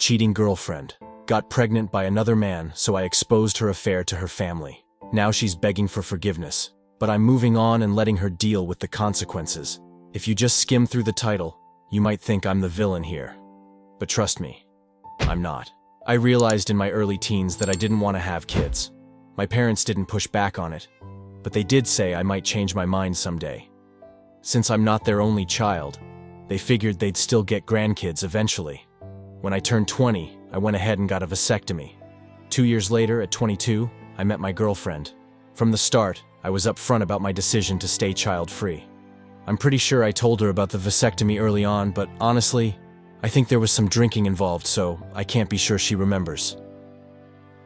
cheating girlfriend. Got pregnant by another man, so I exposed her affair to her family. Now she's begging for forgiveness, but I'm moving on and letting her deal with the consequences. If you just skim through the title, you might think I'm the villain here. But trust me, I'm not. I realized in my early teens that I didn't want to have kids. My parents didn't push back on it, but they did say I might change my mind someday. Since I'm not their only child, they figured they'd still get grandkids eventually. When I turned 20, I went ahead and got a vasectomy. 2 years later, at 22, I met my girlfriend. From the start, I was upfront about my decision to stay child-free. I'm pretty sure I told her about the vasectomy early on, but honestly, I think there was some drinking involved, so I can't be sure she remembers.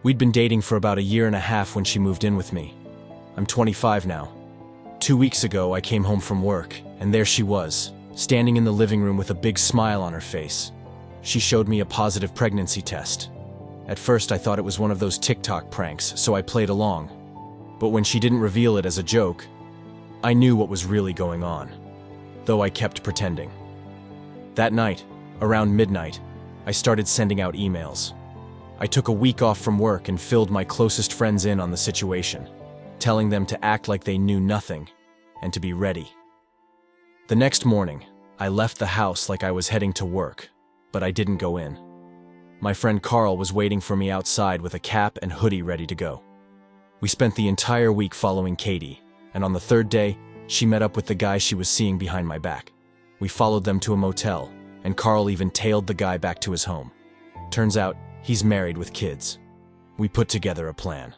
We'd been dating for about 1.5 years when she moved in with me. I'm 25 now. 2 weeks ago, I came home from work, and there she was, standing in the living room with a big smile on her face. She showed me a positive pregnancy test. At first, I thought it was one of those TikTok pranks, so I played along. But when she didn't reveal it as a joke, I knew what was really going on, though I kept pretending. That night, around midnight, I started sending out emails. I took a week off from work and filled my closest friends in on the situation, telling them to act like they knew nothing and to be ready. The next morning, I left the house like I was heading to work, but I didn't go in. My friend Carl was waiting for me outside with a cap and hoodie ready to go. We spent the entire week following Katie, and on the third day, she met up with the guy she was seeing behind my back. We followed them to a motel, and Carl even tailed the guy back to his home. Turns out, he's married with kids. We put together a plan.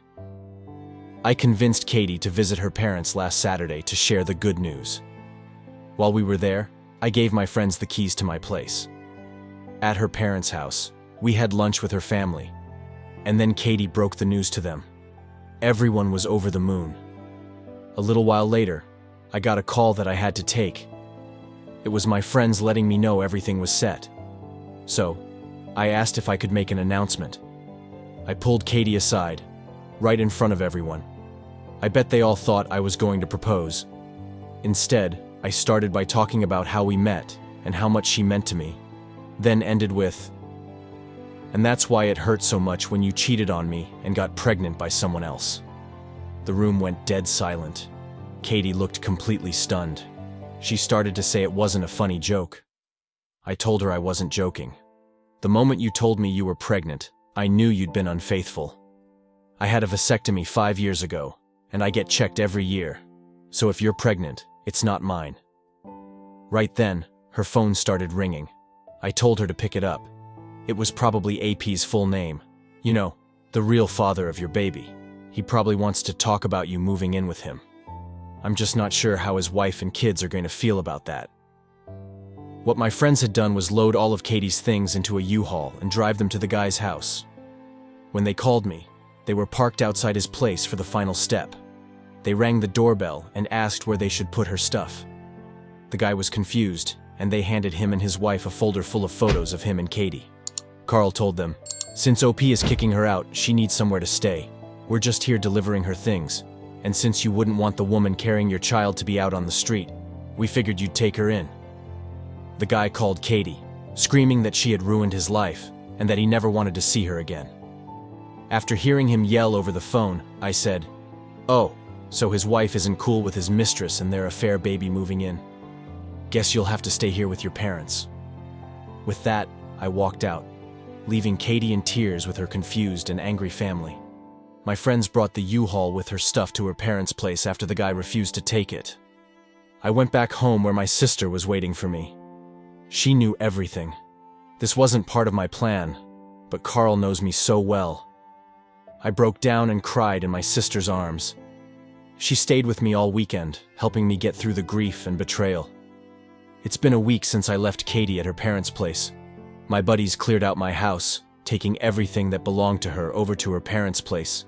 I convinced Katie to visit her parents last Saturday to share the good news. While we were there, I gave my friends the keys to my place. At her parents' house, we had lunch with her family, and then Katie broke the news to them. Everyone was over the moon. A little while later, I got a call that I had to take. It was my friends letting me know everything was set. So, I asked if I could make an announcement. I pulled Katie aside, right in front of everyone. I bet they all thought I was going to propose. Instead, I started by talking about how we met and how much she meant to me, then ended with, "And that's why it hurt so much when you cheated on me and got pregnant by someone else." The room went dead silent. Katie looked completely stunned. She started to say it wasn't a funny joke. I told her I wasn't joking. "The moment you told me you were pregnant, I knew you'd been unfaithful. I had a vasectomy 5 years ago, and I get checked every year. So if you're pregnant, it's not mine." Right then, her phone started ringing. I told her to pick it up. It was probably AP's full name. You know, the real father of your baby. He probably wants to talk about you moving in with him. I'm just not sure how his wife and kids are going to feel about that. What my friends had done was load all of Katie's things into a U-Haul and drive them to the guy's house. When they called me, they were parked outside his place for the final step. They rang the doorbell and asked where they should put her stuff. The guy was confused, and they handed him and his wife a folder full of photos of him and Katie. Carl told them, "Since OP is kicking her out, she needs somewhere to stay. We're just here delivering her things, and since you wouldn't want the woman carrying your child to be out on the street, we figured you'd take her in." The guy called Katie, screaming that she had ruined his life and that he never wanted to see her again. After hearing him yell over the phone, I said, "Oh, so his wife isn't cool with his mistress and their affair baby moving in. Guess you'll have to stay here with your parents." With that, I walked out, leaving Katie in tears with her confused and angry family. My friends brought the U-Haul with her stuff to her parents' place after the guy refused to take it. I went back home where my sister was waiting for me. She knew everything. This wasn't part of my plan, but Carl knows me so well. I broke down and cried in my sister's arms. She stayed with me all weekend, helping me get through the grief and betrayal. It's been a week since I left Katie at her parents' place. My buddies cleared out my house, taking everything that belonged to her over to her parents' place.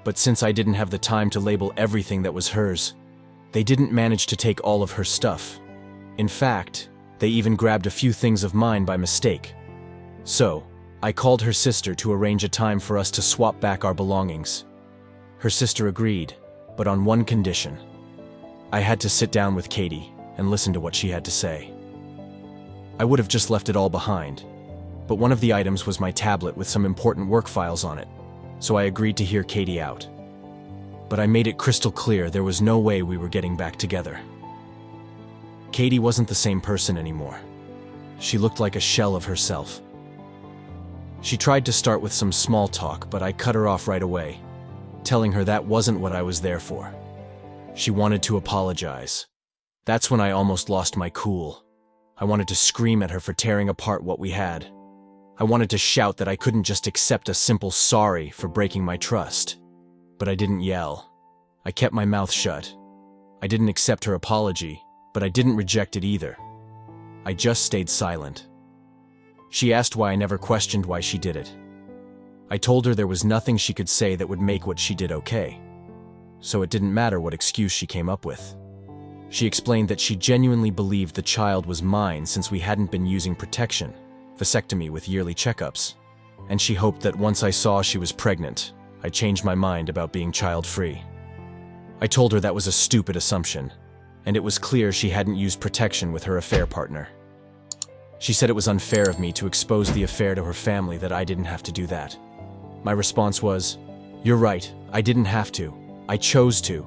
But since I didn't have the time to label everything that was hers, they didn't manage to take all of her stuff. In fact, they even grabbed a few things of mine by mistake. So, I called her sister to arrange a time for us to swap back our belongings. Her sister agreed, but on one condition. I had to sit down with Katie and listen to what she had to say. I would have just left it all behind. but one of the items was my tablet with some important work files on it, so I agreed to hear Katie out. But I made it crystal clear there was no way we were getting back together. Katie wasn't the same person anymore. She looked like a shell of herself. She tried to start with some small talk, but I cut her off right away, telling her that wasn't what I was there for. She wanted to apologize. That's when I almost lost my cool. I wanted to scream at her for tearing apart what we had. I wanted to shout that I couldn't just accept a simple sorry for breaking my trust. But I didn't yell. I kept my mouth shut. I didn't accept her apology, but I didn't reject it either. I just stayed silent. She asked why I never questioned why she did it. I told her there was nothing she could say that would make what she did okay. So it didn't matter what excuse she came up with. She explained that she genuinely believed the child was mine since we hadn't been using protection, vasectomy with yearly checkups, and she hoped that once I saw she was pregnant, I'd change my mind about being child-free. I told her that was a stupid assumption, and it was clear she hadn't used protection with her affair partner. She said it was unfair of me to expose the affair to her family, that I didn't have to do that. My response was, "You're right, I didn't have to. I chose to.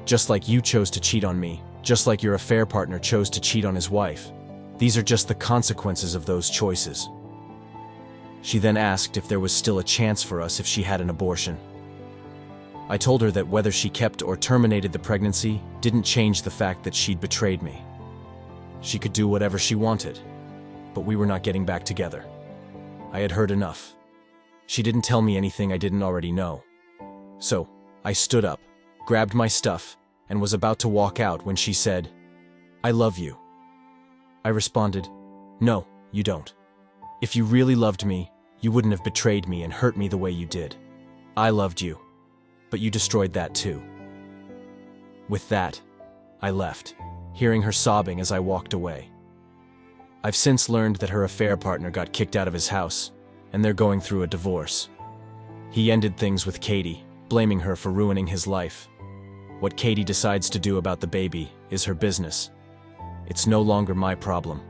Just like you chose to cheat on me, just like your affair partner chose to cheat on his wife. These are just the consequences of those choices." She then asked if there was still a chance for us if she had an abortion. I told her that whether she kept or terminated the pregnancy didn't change the fact that she'd betrayed me. She could do whatever she wanted, but we were not getting back together. I had heard enough. She didn't tell me anything I didn't already know. So, I stood up, grabbed my stuff, and was about to walk out when she said, "I love you." I responded, "No, you don't. If you really loved me, you wouldn't have betrayed me and hurt me the way you did. I loved you, but you destroyed that too." With that, I left, hearing her sobbing as I walked away. I've since learned that her affair partner got kicked out of his house, and they're going through a divorce. He ended things with Katie, blaming her for ruining his life. What Katie decides to do about the baby is her business. It's no longer my problem.